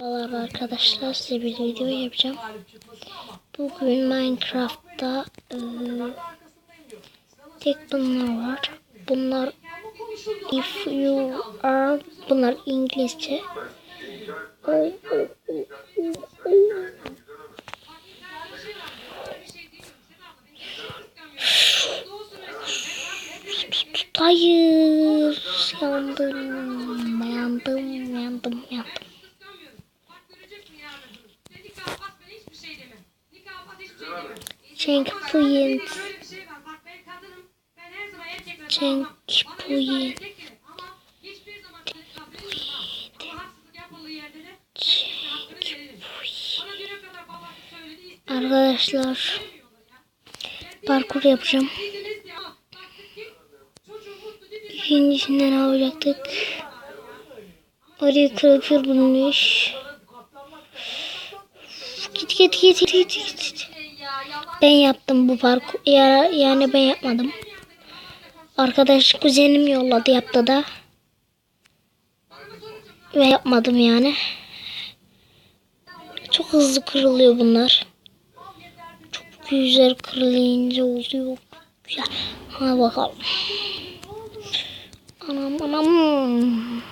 Merhabalar arkadaşlar, size bir video yapacağım. Bugün Minecraft'ta tek bunlar var. Bunlar if you are, bunlar İngilizce. Hayır, yandım. Checkpoint. Arkadaşlar, parkur yapacağım. İkincisinden ne yapacaktık? Oraya kırıkır bulmuş. Git. Ben yaptım bu parkur. Yani ben yapmadım. Arkadaş kuzenim yolladı, yaptı da. Ve yapmadım yani. Çok hızlı kırılıyor bunlar. Çok güzel kırılınca oluyor. Güzel. Hadi bakalım. Anam.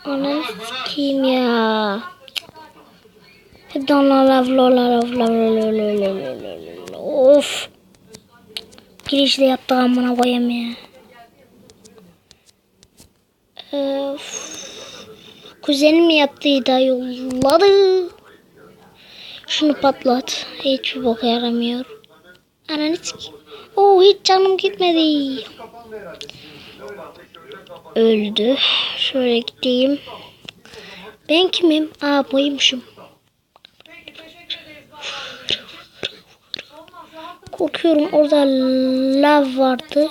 Anam kim ya? Hep de onlar lav. Of. Girişte yaptı amına koyayım ya. Kuzenim yaptıydı, yolladı. Şunu patlat. Hiçbir boka yaramıyor. Ananı sikeyim. Hiç canım gitmedi. Öldü. Şöyle gideyim. Ben kimim? Buymuşum. Korkuyorum, orada lav vardı.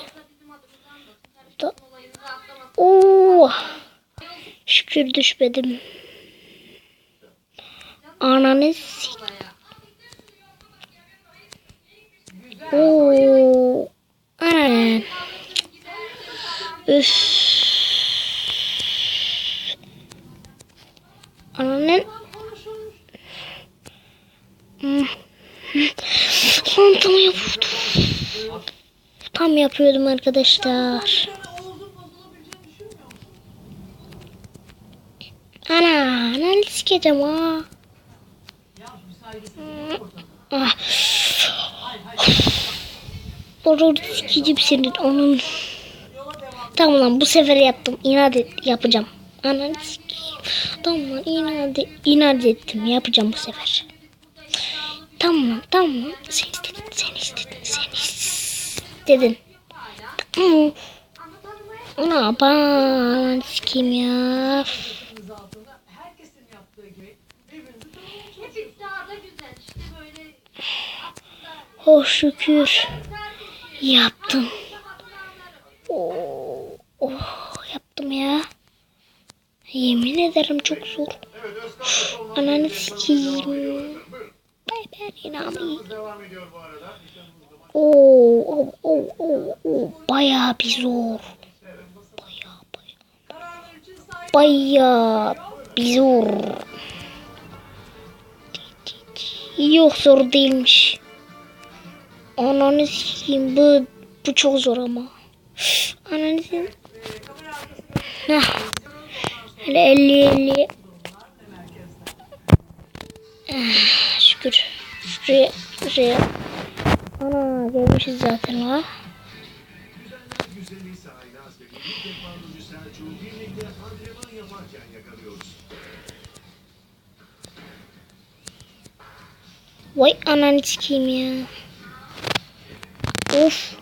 Şükür düşmedim. Ananı sik. Anan. Üf. Ananın. Tam yapıyordum arkadaşlar. Ananı sikeceğim ha. Doğru sikeceğim senin onun. Tamam lan, bu sefer yaptım. İnat yapacağım. Ananı sikeyim. Tamam lan, inat ettim. Yapacağım bu sefer. Tamam. Sen istedin. Tamam. Ana ben sikeyim ya. Şükür. Yaptım. Yaptım ya. Yemin ederim çok zor. Ananı sikeyim. Ben inanmayayım. Bayağı bir zor. Bayağı bir zor. Yok, zor değilmiş. Ananı sikeyim, bu çok zor ama. Ananı sikeyim. Hele 50. Şükür. Şuraya. Ana gelmişiz zaten ha. Vay ananı sikeyim ya. Of.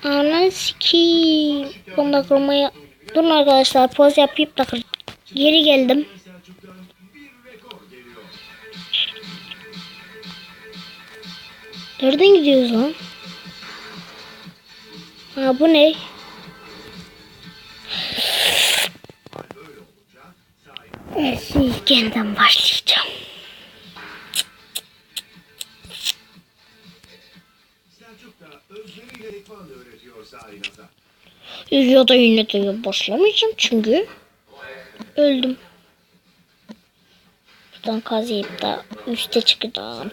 Ananı sikeyim. Bunda kırmaya. Durun arkadaşlar, poz yapıp da geri geldim. Nereden gidiyoruz lan? Bu ne? Yeniden başlayacağım. Ya da yine de başlamayacağım çünkü öldüm. Buradan kazıyıp da üste çıkacağım.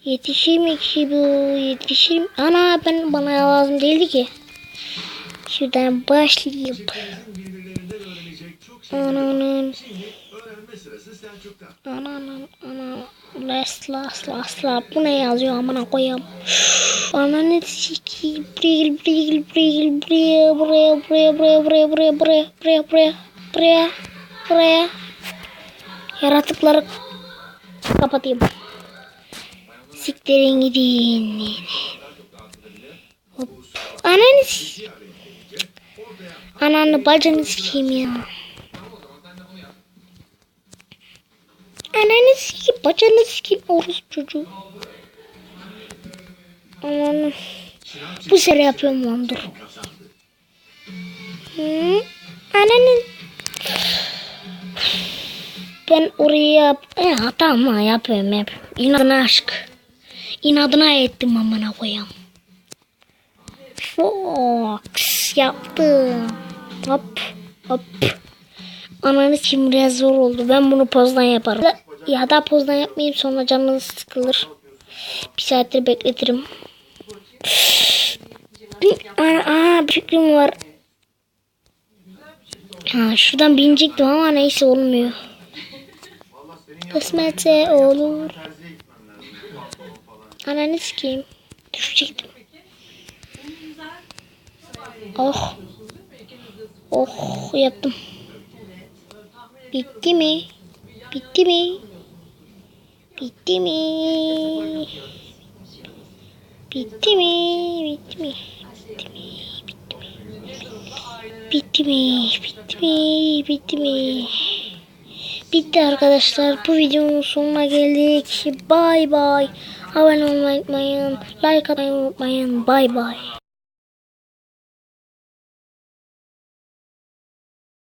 Yetişir mi ki bu? Yetişir mi? Ana bana lazım değildi ki. Şuradan başlayayım. Ananın. Asla. Bu ne yazıyor amına koyayım. Ananı sikeyim. Buraya. Yaratıkları kapatayım. Siktirin gidin. Hop. Ananı bacını sikeyim ya. Ananı sikeyim, bacını sikeyim, orospu çocuğu. Ananı. Bu sefer yapıyorum lan, dur. Ananı. Ben oraya tamam yapıyorum hep. İnadına aşk. İnadına ettim amına koyayım. Fox yaptım. Hop. Ananı kim biraz zor oldu. Ben bunu pozdan yaparım. Ya da pozdan yapmayayım, sonra canınız sıkılır. Bir saattir bekletirim. Bir fikrim var. Şuradan binecektim ama neyse olmuyor. Kısmetse olur. Ananı sikeyim. Düşecektim. Oh yaptım. Bitti mi? Bitti arkadaşlar. Bu videonun sonuna geldik. Bye bye. Abone olmayı unutmayın. Like atmayı unutmayın. Bye bye.